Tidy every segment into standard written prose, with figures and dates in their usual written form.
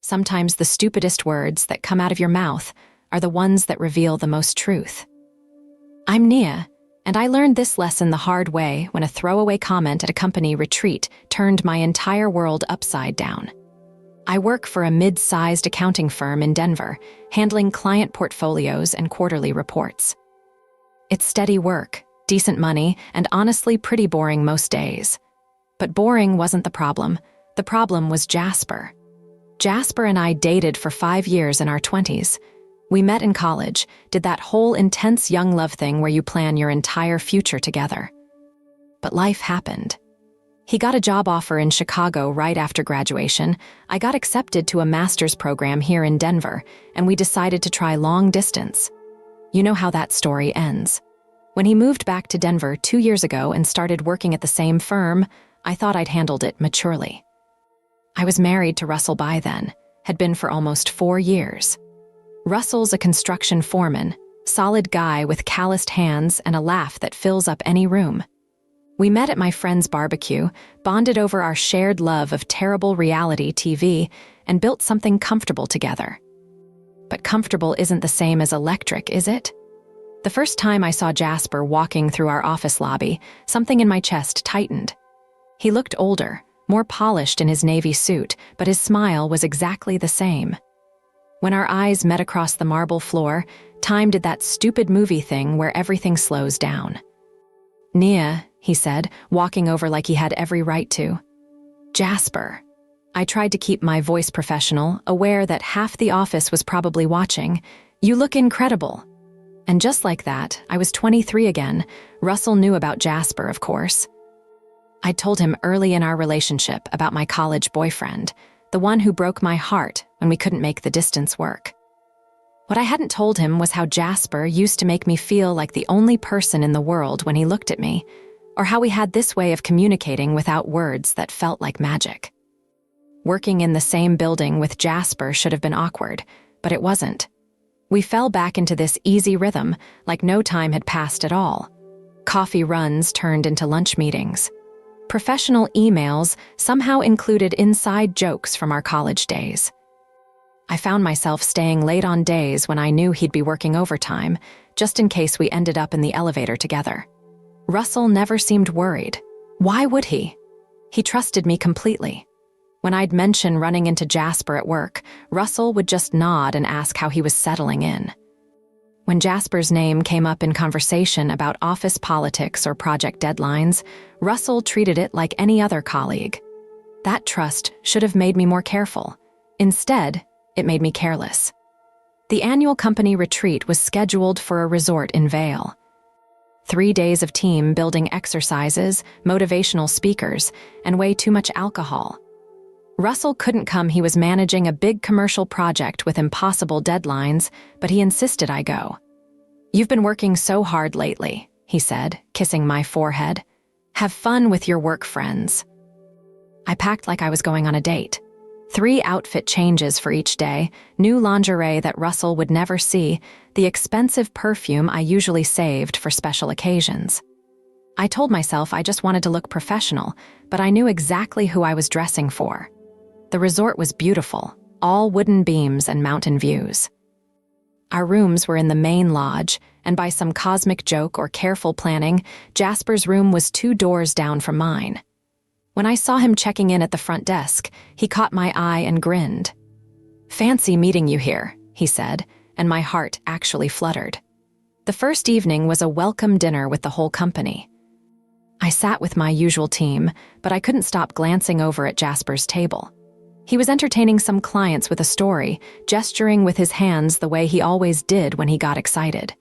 Sometimes the stupidest words that come out of your mouth are the ones that reveal the most truth. I'm Nia, and I learned this lesson the hard way when a throwaway comment at a company retreat turned my entire world upside down. I work for a mid-sized accounting firm in Denver, handling client portfolios and quarterly reports. It's steady work, decent money, and honestly pretty boring most days. But boring wasn't the problem. The problem was Jasper. Jasper and I dated for 5 years in our 20s. We met in college, did that whole intense young love thing where you plan your entire future together. But life happened. He got a job offer in Chicago right after graduation. I got accepted to a master's program here in Denver, and we decided to try long distance. You know how that story ends. When he moved back to Denver 2 years ago and started working at the same firm, I thought I'd handled it maturely. I was married to Russell by then, had been for almost 4 years. Russell's a construction foreman, solid guy with calloused hands and a laugh that fills up any room. We met at my friend's barbecue, bonded over our shared love of terrible reality TV, and built something comfortable together. But comfortable isn't the same as electric, is it? The first time I saw Jasper walking through our office lobby, something in my chest tightened. He looked older, more polished in his navy suit, but his smile was exactly the same. When our eyes met across the marble floor, time did that stupid movie thing where everything slows down. Nia, he said, walking over like he had every right to. Jasper. I tried to keep my voice professional, aware that half the office was probably watching. You look incredible. And just like that, I was 23 again. Russell knew about Jasper, of course. I'd told him early in our relationship about my college boyfriend, the one who broke my heart when we couldn't make the distance work. What I hadn't told him was how Jasper used to make me feel like the only person in the world when he looked at me, or how we had this way of communicating without words that felt like magic. Working in the same building with Jasper should have been awkward, but it wasn't. We fell back into this easy rhythm, like no time had passed at all. Coffee runs turned into lunch meetings. Professional emails somehow included inside jokes from our college days. I found myself staying late on days when I knew he'd be working overtime, just in case we ended up in the elevator together. Russell never seemed worried. Why would he? He trusted me completely. When I'd mention running into Jasper at work, Russell would just nod and ask how he was settling in. When Jasper's name came up in conversation about office politics or project deadlines, Russell treated it like any other colleague. That trust should have made me more careful. Instead, it made me careless. The annual company retreat was scheduled for a resort in Vail. 3 days of team building exercises, motivational speakers, and way too much alcohol. Russell couldn't come. He was managing a big commercial project with impossible deadlines, but he insisted I go. You've been working so hard lately, he said, kissing my forehead. Have fun with your work friends. I packed like I was going on a date. 3 outfit changes for each day, new lingerie that Russell would never see, the expensive perfume I usually saved for special occasions. I told myself I just wanted to look professional, but I knew exactly who I was dressing for. The resort was beautiful, all wooden beams and mountain views. Our rooms were in the main lodge, and by some cosmic joke or careful planning, Jasper's room was 2 doors down from mine. When I saw him checking in at the front desk, he caught my eye and grinned. Fancy meeting you here, he said, and my heart actually fluttered. The first evening was a welcome dinner with the whole company. I sat with my usual team, but I couldn't stop glancing over at Jasper's table. He was entertaining some clients with a story, gesturing with his hands the way he always did when he got excited.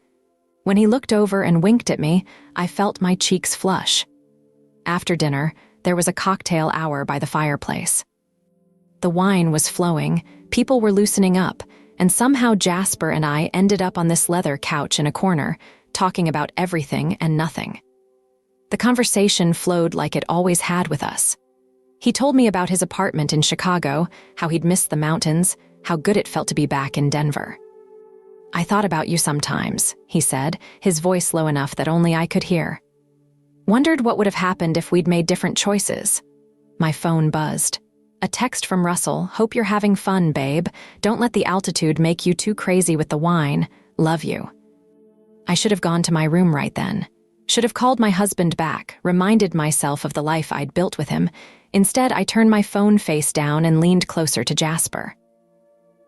When he looked over and winked at me, I felt my cheeks flush. After dinner, there was a cocktail hour by the fireplace. The wine was flowing, people were loosening up, and somehow Jasper and I ended up on this leather couch in a corner, talking about everything and nothing. The conversation flowed like it always had with us. He told me about his apartment in Chicago, how he'd missed the mountains, how good it felt to be back in Denver. I thought about you sometimes, he said, his voice low enough that only I could hear. Wondered what would have happened if we'd made different choices. My phone buzzed. A text from Russell, "Hope you're having fun, babe. Don't let the altitude make you too crazy with the wine. Love you." I should have gone to my room right then. Should have called my husband back, reminded myself of the life I'd built with him. Instead, I turned my phone face down and leaned closer to Jasper.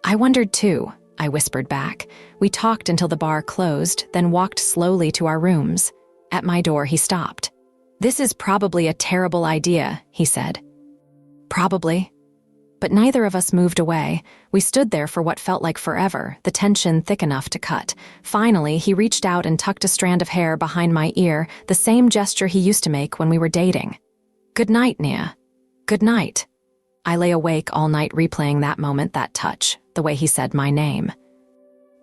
"I wondered too," I whispered back. We talked until the bar closed, then walked slowly to our rooms. At my door, he stopped. "This is probably a terrible idea," he said. "Probably." But neither of us moved away. We stood there for what felt like forever, the tension thick enough to cut. Finally, he reached out and tucked a strand of hair behind my ear, the same gesture he used to make when we were dating. "Good night, Nia." "Good night." I lay awake all night replaying that moment, that touch, the way he said my name.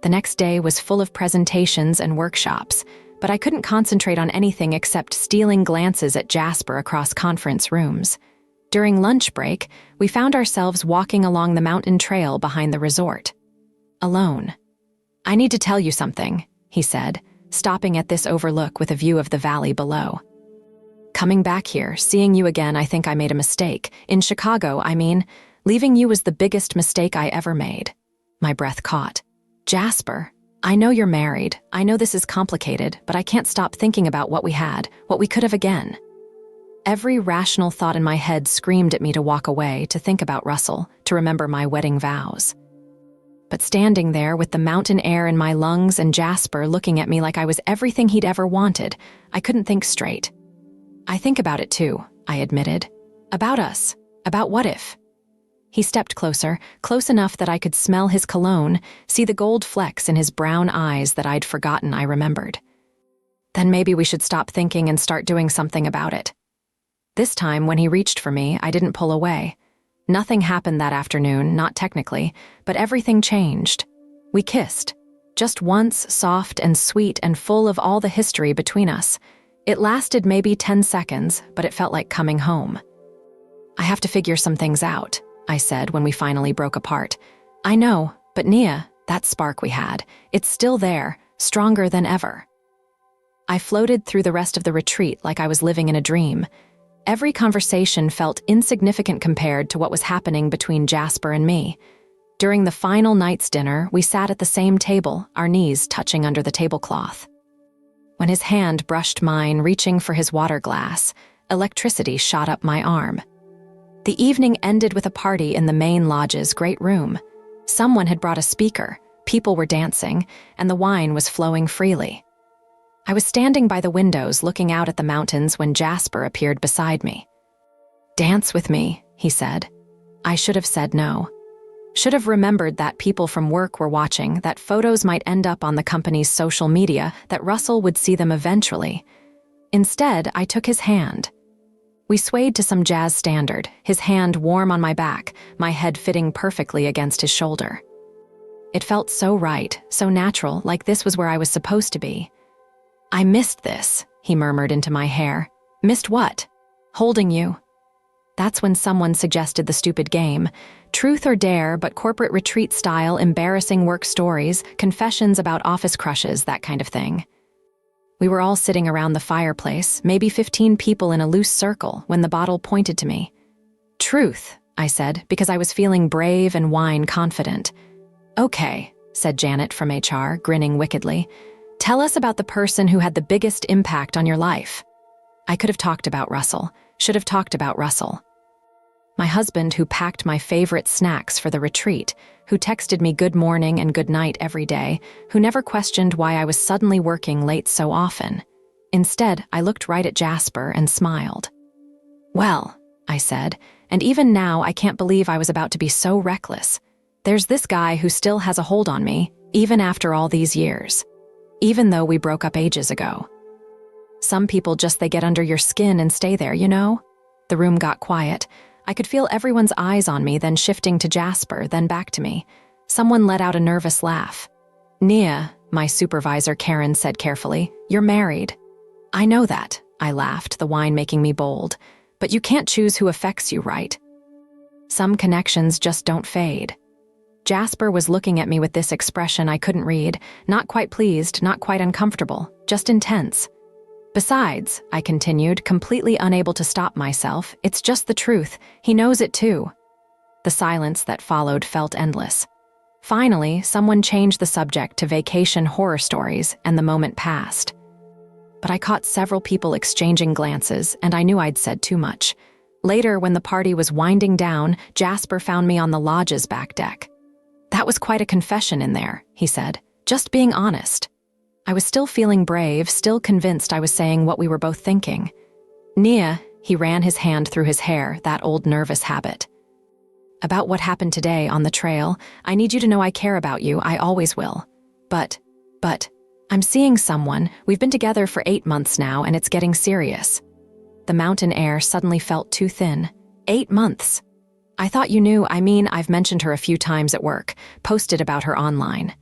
The next day was full of presentations and workshops, but I couldn't concentrate on anything except stealing glances at Jasper across conference rooms. During lunch break, we found ourselves walking along the mountain trail behind the resort. Alone. "I need to tell you something," he said, stopping at this overlook with a view of the valley below. "Coming back here, seeing you again, I think I made a mistake. In Chicago, I mean. Leaving you was the biggest mistake I ever made." My breath caught. "Jasper, I know you're married. I know this is complicated, but I can't stop thinking about what we had, what we could have again." Every rational thought in my head screamed at me to walk away, to think about Russell, to remember my wedding vows. But standing there with the mountain air in my lungs and Jasper looking at me like I was everything he'd ever wanted, I couldn't think straight. "I think about it too," I admitted. "About us. About what if." He stepped closer, close enough that I could smell his cologne, see the gold flecks in his brown eyes that I'd forgotten I remembered. "Then maybe we should stop thinking and start doing something about it." This time, when he reached for me, I didn't pull away. Nothing happened that afternoon, not technically, but everything changed. We kissed. Just once, soft and sweet and full of all the history between us. It lasted maybe 10 seconds, but it felt like coming home. "I have to figure some things out," I said when we finally broke apart. "I know, but Nia, that spark we had, it's still there, stronger than ever." I floated through the rest of the retreat like I was living in a dream. Every conversation felt insignificant compared to what was happening between Jasper and me. During the final night's dinner, we sat at the same table, our knees touching under the tablecloth. When his hand brushed mine, reaching for his water glass, electricity shot up my arm. The evening ended with a party in the main lodge's great room. Someone had brought a speaker, people were dancing, and the wine was flowing freely. I was standing by the windows looking out at the mountains when Jasper appeared beside me. "Dance with me," he said. I should have said no. Should have remembered that people from work were watching, that photos might end up on the company's social media, that Russell would see them eventually. Instead, I took his hand. We swayed to some jazz standard, his hand warm on my back, my head fitting perfectly against his shoulder. It felt so right, so natural, like this was where I was supposed to be. "I missed this," he murmured into my hair. "Missed what?" "Holding you." That's when someone suggested the stupid game. Truth or dare, but corporate retreat style, embarrassing work stories, confessions about office crushes, that kind of thing. We were all sitting around the fireplace, maybe 15 people in a loose circle, when the bottle pointed to me. "Truth," I said, because I was feeling brave and wine confident. "Okay," said Janet from HR, grinning wickedly. "Tell us about the person who had the biggest impact on your life." I could have talked about Russell, should have talked about Russell. My husband, who packed my favorite snacks for the retreat, who texted me good morning and good night every day, who never questioned why I was suddenly working late so often. Instead, I looked right at Jasper and smiled. "Well," I said, and even now I can't believe I was about to be so reckless. "There's this guy who still has a hold on me, even after all these years. Even though we broke up ages ago. Some people they get under your skin and stay there, you know?" The room got quiet. I could feel everyone's eyes on me, then shifting to Jasper, then back to me. Someone let out a nervous laugh. "Nia," my supervisor Karen said carefully, "you're married." "I know that," I laughed, the wine making me bold. "But you can't choose who affects you, right? Some connections just don't fade." Jasper was looking at me with this expression I couldn't read, not quite pleased, not quite uncomfortable, just intense. "Besides," I continued, completely unable to stop myself, "it's just the truth. He knows it too." The silence that followed felt endless. Finally, someone changed the subject to vacation horror stories, and the moment passed. But I caught several people exchanging glances, and I knew I'd said too much. Later, when the party was winding down, Jasper found me on the lodge's back deck. "That was quite a confession in there," he said. "Just being honest." I was still feeling brave, still convinced I was saying what we were both thinking. "Nia," he ran his hand through his hair, that old nervous habit. "About what happened today on the trail, I need you to know I care about you, I always will. But, I'm seeing someone. We've been together for 8 months now, and it's getting serious." The mountain air suddenly felt too thin. 8 months. "I thought you knew. I've mentioned her a few times at work, posted about her online."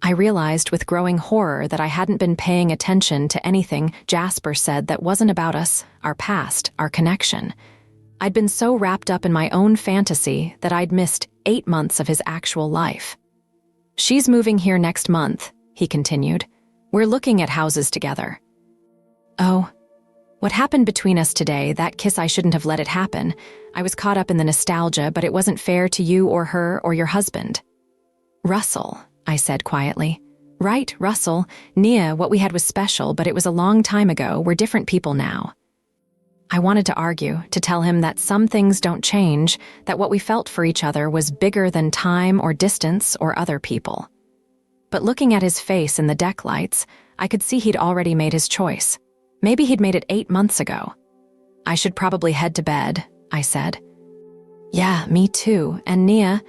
I realized with growing horror that I hadn't been paying attention to anything Jasper said that wasn't about us, our past, our connection. I'd been so wrapped up in my own fantasy that I'd missed 8 months of his actual life. "She's moving here next month," he continued. "We're looking at houses together." Oh, what happened between us today, that kiss, I shouldn't have let it happen. I was caught up in the nostalgia, but it wasn't fair to you or her or your husband. "Russell," I said quietly. "Right, Russell. Nia, what we had was special, but it was a long time ago. We're different people now." I wanted to argue, to tell him that some things don't change, that what we felt for each other was bigger than time or distance or other people. But looking at his face in the deck lights, I could see he'd already made his choice. Maybe he'd made it 8 months ago. "I should probably head to bed," I said. "Yeah, me too. And Nia,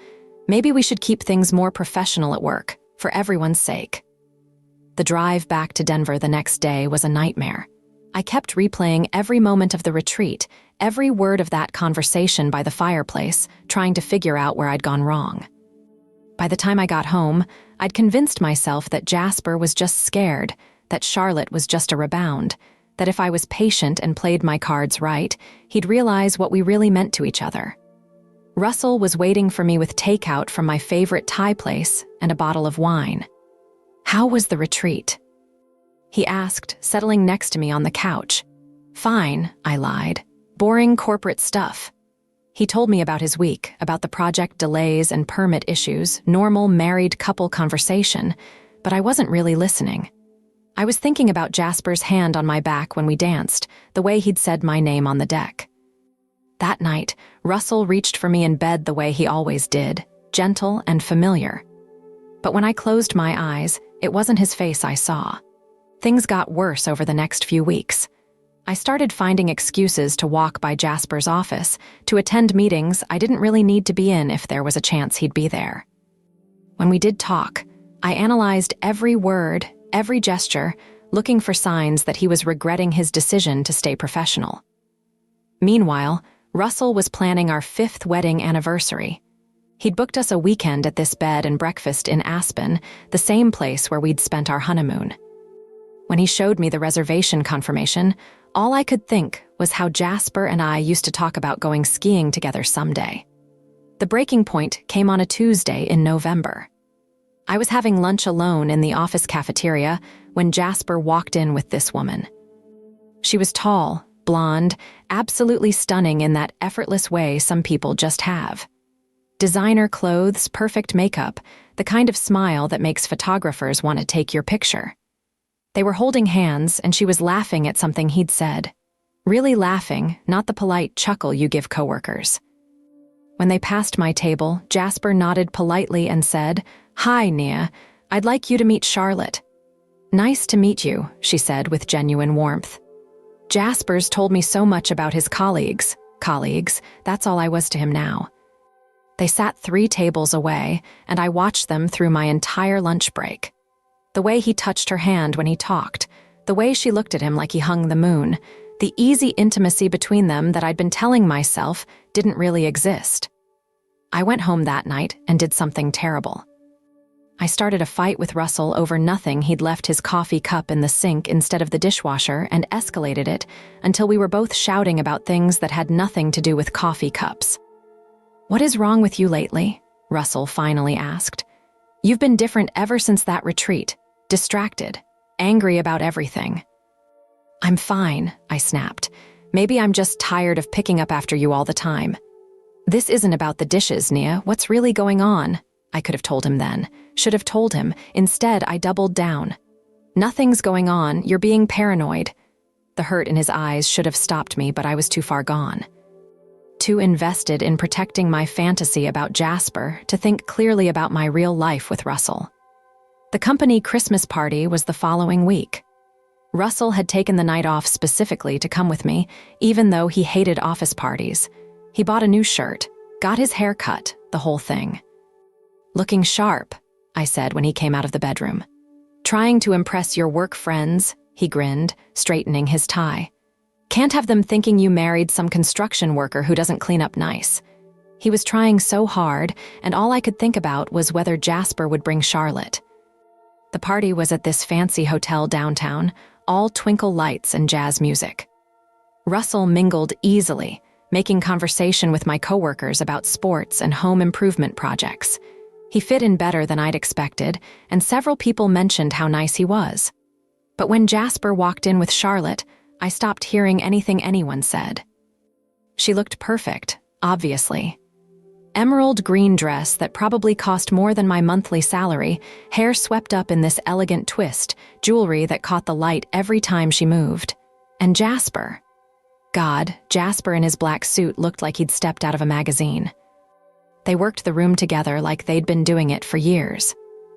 maybe we should keep things more professional at work, for everyone's sake." The drive back to Denver the next day was a nightmare. I kept replaying every moment of the retreat, every word of that conversation by the fireplace, trying to figure out where I'd gone wrong. By the time I got home, I'd convinced myself that Jasper was just scared, that Charlotte was just a rebound, that if I was patient and played my cards right, he'd realize what we really meant to each other. Russell was waiting for me with takeout from my favorite Thai place and a bottle of wine. "How was the retreat?" he asked, settling next to me on the couch. "Fine," I lied. "Boring corporate stuff." He told me about his week, about the project delays and permit issues, normal married couple conversation, but I wasn't really listening. I was thinking about Jasper's hand on my back when we danced, the way he'd said my name on the deck. That night, Russell reached for me in bed the way he always did, gentle and familiar. But when I closed my eyes, it wasn't his face I saw. Things got worse over the next few weeks. I started finding excuses to walk by Jasper's office, to attend meetings I didn't really need to be in if there was a chance he'd be there. When we did talk, I analyzed every word, every gesture, looking for signs that he was regretting his decision to stay professional. Meanwhile, Russell was planning our 5th wedding anniversary. He'd booked us a weekend at this bed and breakfast in Aspen, the same place where we'd spent our honeymoon. When he showed me the reservation confirmation, all I could think was how Jasper and I used to talk about going skiing together someday. The breaking point came on a Tuesday in November. I was having lunch alone in the office cafeteria when Jasper walked in with this woman. She was tall, blonde, absolutely stunning in that effortless way some people just have. Designer clothes, perfect makeup, the kind of smile that makes photographers want to take your picture. They were holding hands, and she was laughing at something he'd said. Really laughing, not the polite chuckle you give coworkers. When they passed my table, Jasper nodded politely and said, "Hi, Nia. I'd like you to meet Charlotte." "Nice to meet you," she said with genuine warmth. Jasper's told me so much about his colleagues, that's all I was to him now. They sat 3 tables away, and I watched them through my entire lunch break. The way he touched her hand when he talked, the way she looked at him like he hung the moon, the easy intimacy between them that I'd been telling myself didn't really exist. I went home that night and did something terrible. I started a fight with Russell over nothing. He'd left his coffee cup in the sink instead of the dishwasher and escalated it until we were both shouting about things that had nothing to do with coffee cups. "What is wrong with you lately?" Russell finally asked. "You've been different ever since that retreat. Distracted, angry about everything." "I'm fine," I snapped. "Maybe I'm just tired of picking up after you all the time." "This isn't about the dishes, Nia. What's really going on?" I could have told him then. Should have told him. Instead, I doubled down. "Nothing's going on. You're being paranoid." The hurt in his eyes should have stopped me, but I was too far gone. Too invested in protecting my fantasy about Jasper to think clearly about my real life with Russell. The company Christmas party was the following week. Russell had taken the night off specifically to come with me, even though he hated office parties. He bought a new shirt, got his hair cut, the whole thing. "Looking sharp," I said when he came out of the bedroom. "Trying to impress your work friends," he grinned, straightening his tie. "Can't have them thinking you married some construction worker who doesn't clean up nice." He was trying so hard, and all I could think about was whether Jasper would bring Charlotte. The party was at this fancy hotel downtown, all twinkle lights and jazz music. Russell mingled easily, making conversation with my coworkers about sports and home improvement projects. He fit in better than I'd expected, and several people mentioned how nice he was. But when Jasper walked in with Charlotte, I stopped hearing anything anyone said. She looked perfect, obviously. Emerald green dress that probably cost more than my monthly salary, hair swept up in this elegant twist, jewelry that caught the light every time she moved. And Jasper. God, Jasper in his black suit looked like he'd stepped out of a magazine. They worked the room together like they'd been doing it for years.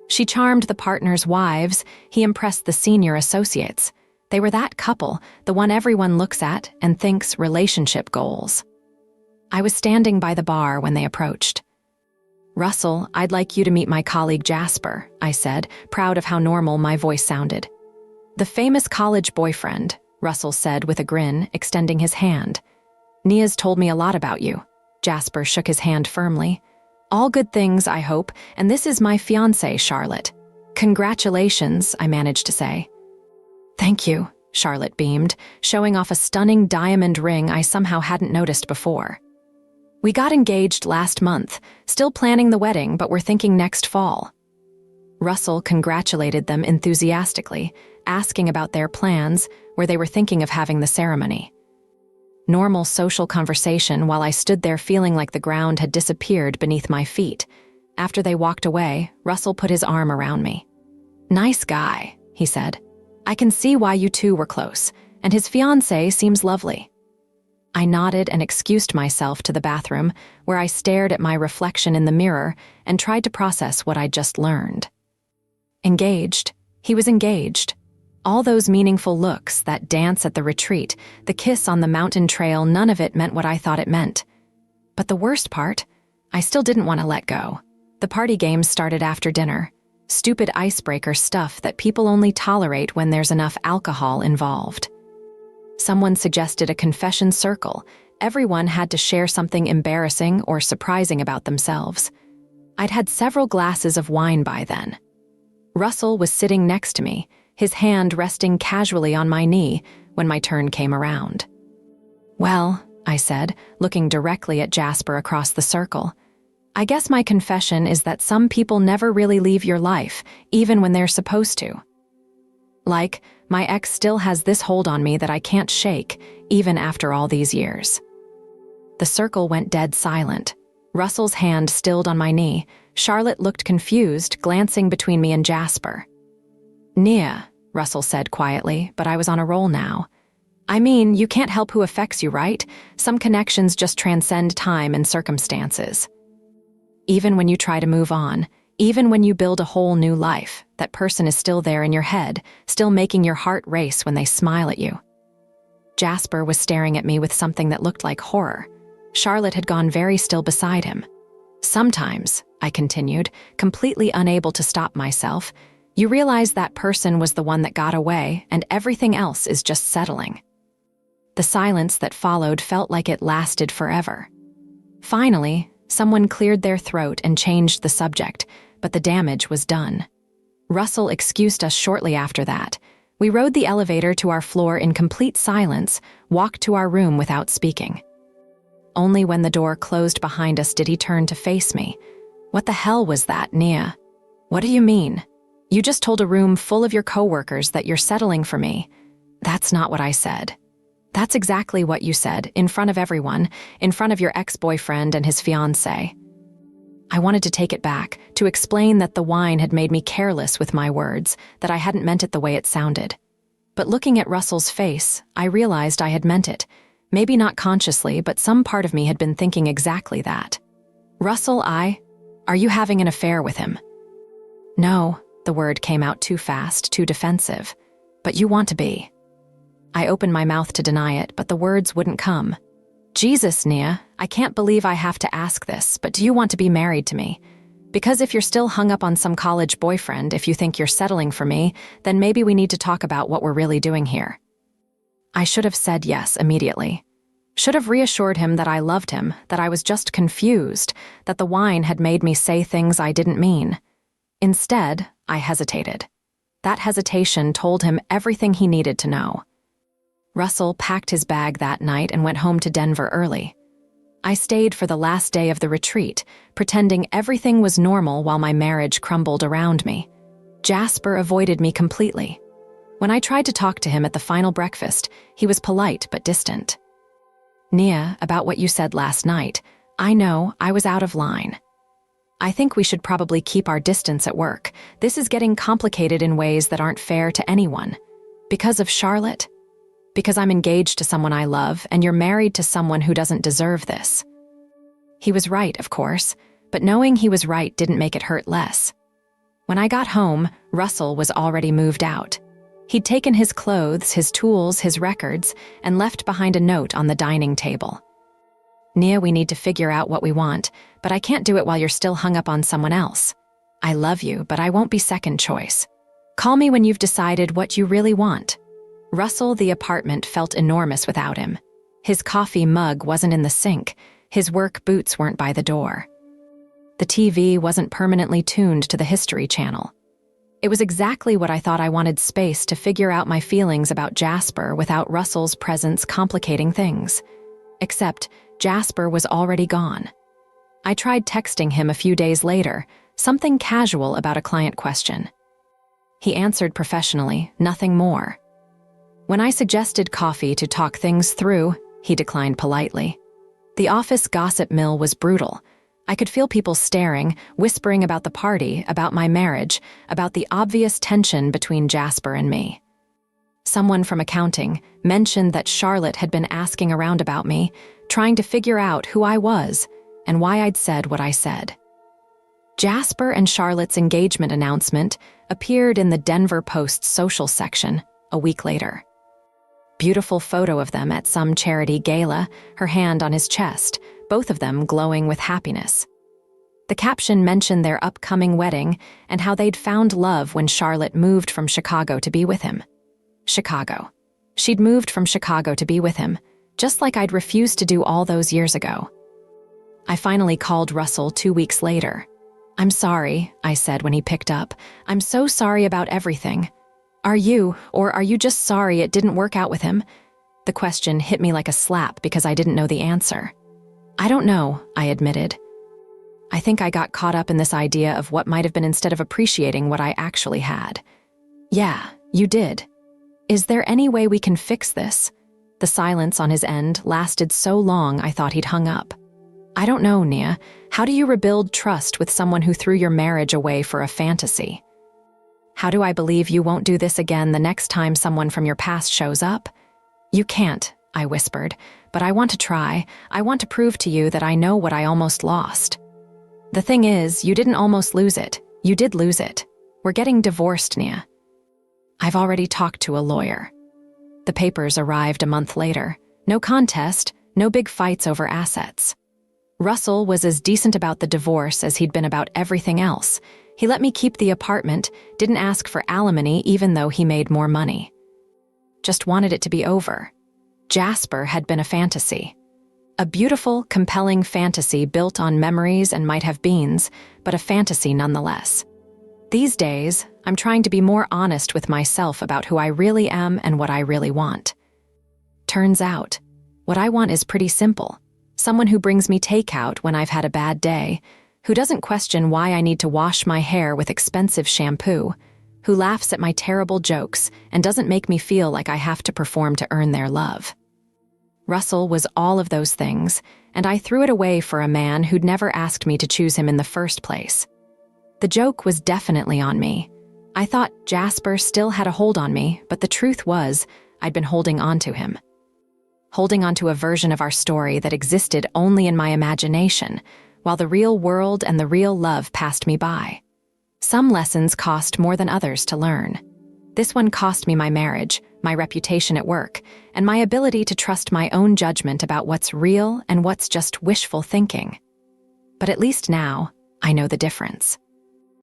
She charmed the partners' wives, he impressed the senior associates. They were that couple, the one everyone looks at and thinks relationship goals. I was standing by the bar when they approached. "Russell, I'd like you to meet my colleague Jasper," I said, proud of how normal my voice sounded. "The famous college boyfriend," Russell said with a grin, extending his hand. "Nia's told me a lot about you." Jasper shook his hand firmly. "All good things, I hope, and this is my fiancée, Charlotte." "Congratulations," I managed to say. "Thank you," Charlotte beamed, showing off a stunning diamond ring I somehow hadn't noticed before. "We got engaged last month, still planning the wedding, but we're thinking next fall." Russell congratulated them enthusiastically, asking about their plans, where they were thinking of having the ceremony. Normal social conversation while I stood there feeling like the ground had disappeared beneath my feet. After they walked away, Russell put his arm around me. "Nice guy," he said. "I can see why you two were close, and his fiancée seems lovely." I nodded and excused myself to the bathroom, where I stared at my reflection in the mirror and tried to process what I'd just learned. Engaged. He was engaged. All those meaningful looks, that dance at the retreat, the kiss on the mountain trail, none of it meant what I thought it meant. But the worst part, I still didn't want to let go. The party games started after dinner. Stupid icebreaker stuff that people only tolerate when there's enough alcohol involved. Someone suggested a confession circle. Everyone had to share something embarrassing or surprising about themselves. I'd had several glasses of wine by then. Russell was sitting next to me, his hand resting casually on my knee when my turn came around. "Well," I said, looking directly at Jasper across the circle, "I guess my confession is that some people never really leave your life, even when they're supposed to. Like, my ex still has this hold on me that I can't shake, even after all these years." The circle went dead silent. Russell's hand stilled on my knee. Charlotte looked confused, glancing between me and Jasper. "Nia," Russell said quietly, but I was on a roll now. "I mean, you can't help who affects you, right? Some connections just transcend time and circumstances. Even when you try to move on, even when you build a whole new life, that person is still there in your head, still making your heart race when they smile at you." Jasper was staring at me with something that looked like horror. Charlotte had gone very still beside him. "Sometimes," I continued, completely unable to stop myself, "you realize that person was the one that got away, and everything else is just settling." The silence that followed felt like it lasted forever. Finally, someone cleared their throat and changed the subject, but the damage was done. Russell excused us shortly after that. We rode the elevator to our floor in complete silence, walked to our room without speaking. Only when the door closed behind us did he turn to face me. "What the hell was that, Nia? What do you mean? You just told a room full of your coworkers that you're settling for me." "That's not what I said." That's exactly what you said, in front of everyone, in front of your ex-boyfriend and his fiancée. I wanted to take it back, to explain that the wine had made me careless with my words, that I hadn't meant it the way it sounded. But looking at Russell's face, I realized I had meant it. Maybe not consciously, but some part of me had been thinking exactly that. Russell, are you having an affair with him? No, the word came out too fast, too defensive. But you want to be. I opened my mouth to deny it, but the words wouldn't come. Jesus, Nia, I can't believe I have to ask this, but do you want to be married to me? Because if you're still hung up on some college boyfriend, if you think you're settling for me, then maybe we need to talk about what we're really doing here. I should have said yes immediately. Should have reassured him that I loved him, that I was just confused, that the wine had made me say things I didn't mean. Instead, I hesitated. That hesitation told him everything he needed to know. Russell packed his bag that night and went home to Denver early. I stayed for the last day of the retreat, pretending everything was normal while my marriage crumbled around me. Jasper avoided me completely. When I tried to talk to him at the final breakfast, he was polite but distant. Nia, about what you said last night, I know I was out of line. I think we should probably keep our distance at work. This is getting complicated in ways that aren't fair to anyone. Because of Charlotte? Because I'm engaged to someone I love, and you're married to someone who doesn't deserve this. He was right, of course, but knowing he was right didn't make it hurt less. When I got home, Russell was already moved out. He'd taken his clothes, his tools, his records, and left behind a note on the dining table. Nia, we need to figure out what we want, but I can't do it while you're still hung up on someone else. I love you, but I won't be second choice. Call me when you've decided what you really want. Russell, the apartment felt enormous without him. His coffee mug wasn't in the sink. His work boots weren't by the door. The TV wasn't permanently tuned to the History Channel. It was exactly what I thought. I wanted space to figure out my feelings about Jasper without Russell's presence complicating things. Except Jasper was already gone. I tried texting him a few days later, something casual about a client question. He answered professionally, nothing more. When I suggested coffee to talk things through, he declined politely. The office gossip mill was brutal. I could feel people staring, whispering about the party, about my marriage, about the obvious tension between Jasper and me. Someone from accounting mentioned that Charlotte had been asking around about me, trying to figure out who I was and why I'd said what I said. Jasper and Charlotte's engagement announcement appeared in the Denver Post's social section a week later. Beautiful photo of them at some charity gala, her hand on his chest, both of them glowing with happiness. The caption mentioned their upcoming wedding and how they'd found love when Charlotte moved from Chicago to be with him. Chicago. She'd moved from Chicago to be with him, just like I'd refused to do all those years ago. I finally called Russell 2 weeks later. I'm sorry, I said when he picked up. I'm so sorry about everything. Are you just sorry it didn't work out with him? The question hit me like a slap because I didn't know the answer. I don't know, I admitted. I think I got caught up in this idea of what might have been instead of appreciating what I actually had. Yeah, you did. Is there any way we can fix this? The silence on his end lasted so long I thought he'd hung up. I don't know, Nia. How do you rebuild trust with someone who threw your marriage away for a fantasy? How do I believe you won't do this again the next time someone from your past shows up? You can't, I whispered, but I want to try. I want to prove to you that I know what I almost lost. The thing is, you didn't almost lose it. You did lose it. We're getting divorced, Nia. I've already talked to a lawyer. The papers arrived a month later. No contest, no big fights over assets. Russell was as decent about the divorce as he'd been about everything else. He let me keep the apartment, didn't ask for alimony even though he made more money. Just wanted it to be over. Jasper had been a fantasy. A beautiful, compelling fantasy built on memories and might have beens, but a fantasy nonetheless. These days, I'm trying to be more honest with myself about who I really am and what I really want. Turns out, what I want is pretty simple. Someone who brings me takeout when I've had a bad day, who doesn't question why I need to wash my hair with expensive shampoo, who laughs at my terrible jokes and doesn't make me feel like I have to perform to earn their love. Russell was all of those things, and I threw it away for a man who'd never asked me to choose him in the first place. The joke was definitely on me. I thought Jasper still had a hold on me, but the truth was, I'd been holding on to him. Holding on to a version of our story that existed only in my imagination, while the real world and the real love passed me by. Some lessons cost more than others to learn. This one cost me my marriage, my reputation at work, and my ability to trust my own judgment about what's real and what's just wishful thinking. But at least now, I know the difference.